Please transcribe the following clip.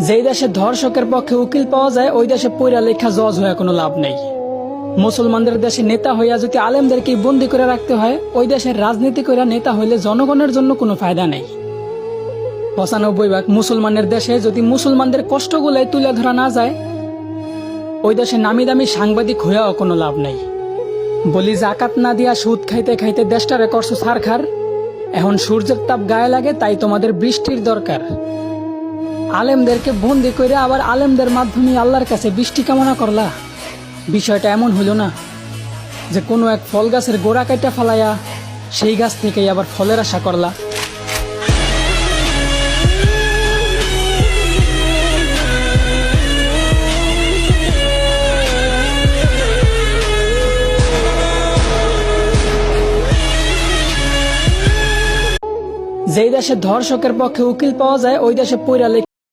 যেই দেশে ধর্ষকের পক্ষে উকিল পাওয়া যায় ওই দেশে পইরা লেখা জজ হয়ে কোনো লাভ নেই। মুসলমানদের দেশে নেতা হইয়া যদি আলেমদেরকে বন্দি করে রাখতে হয়, ওই দেশের রাজনীতি করে নেতা হইলে জনগণের জন্য কোনো ফায়দা নেই। ৯৫% মুসলমানের দেশে যদি মুসলমানদের কষ্টগুলাই তুলে ধরা না যায়, ওই দেশে নামি দামি সাংবাদিক হইয়াও কোনো লাভ নেই। বলি জাকাত না দিয়া সুদ খাইতে খাইতে দেশটারে করছো ছারখার। এখন সূর্যের তাপ গায়ে লাগে, তাই তোমাদের বৃষ্টির দরকার। আলেমদেরকে বন্দি করে আবার আলেমদের মাধ্যমে আল্লাহর কাছে বৃষ্টি কামনা করলা। বিষয়টা এমন হইল না যে কোনো এক ফল গাছের গোড়া কাটা ফালাইয়া সেই গাছ থেকেই আবার ফলের আশা করলা। যেই দেশে ধর্ষকের পক্ষে উকিল পাওয়া যায় ওই দেশে পইরা